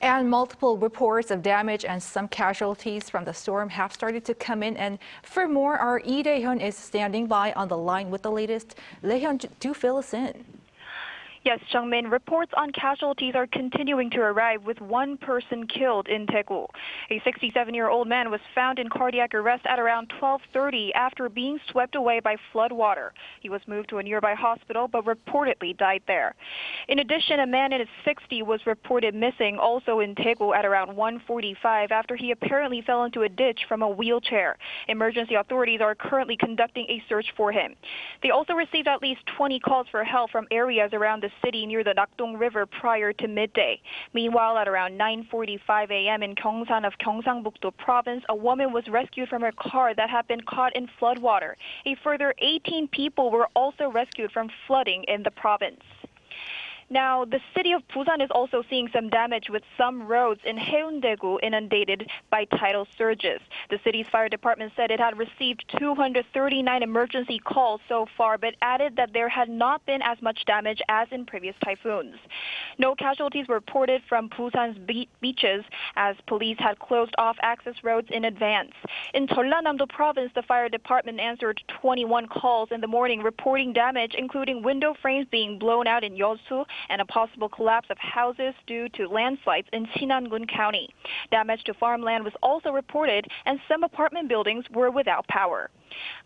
And multiple reports of damage and some casualties from the storm have started to come in. And for more, our Lee Rae-hyun is standing by on the line with the latest. Rae-hyun, do fill us in. Yes, Jung-min, reports on casualties are continuing to arrive with one person killed in Daegu. A 67-year-old man was found in cardiac arrest at around 12:30 after being swept away by floodwater. He was moved to a nearby hospital but reportedly died there. In addition, a man in his 60s was reported missing also in Daegu at around 1:45 after he apparently fell into a ditch from a wheelchair. Emergency authorities are currently conducting a search for him. They also received at least 20 calls for help from areas around the city near the Nakdong River prior to midday. Meanwhile, at around 9:45 a.m. in Gyeongsan of Gyeongsangbuk-do Province, a woman was rescued from her car that had been caught in floodwater. A further 18 people were also rescued from flooding in the province. Now, the city of Busan is also seeing some damage with some roads in Daegu inundated by tidal surges. The city's fire department said it had received 239 emergency calls so far, but added that there had not been as much damage as in previous typhoons. No casualties were reported from Busan's beaches, as police had closed off access roads in advance. In Jeollanam-do Province, the fire department answered 21 calls in the morning, reporting damage, including window frames being blown out in Yeosu and a possible collapse of houses due to landslides in Sinangun County. Damage to farmland was also reported, and some apartment buildings were without power.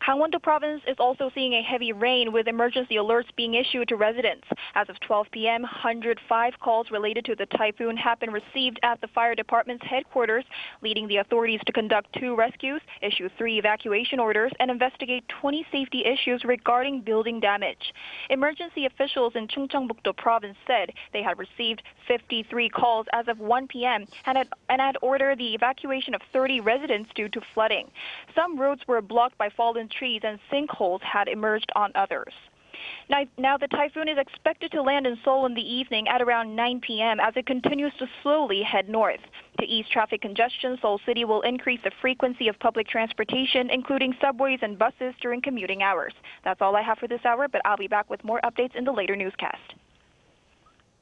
Gangwon-do Province is also seeing a heavy rain with emergency alerts being issued to residents. As of 12 p.m., 105 calls related to the typhoon have been received at the fire department's headquarters, leading the authorities to conduct 2 rescues, issue 3 evacuation orders, and investigate 20 safety issues regarding building damage. Emergency officials in Gyeongsangbuk-do Province said they had received 53 calls as of 1 p.m. and had ordered the evacuation of 30 residents due to flooding. Some roads were blocked by fallen trees and sinkholes had emerged on others. Now the typhoon is expected to land in Seoul in the evening at around 9 p.m. as it continues to slowly head north. To ease traffic congestion, Seoul City will increase the frequency of public transportation, including subways and buses during commuting hours. That's all I have for this hour, but I'll be back with more updates in the later newscast.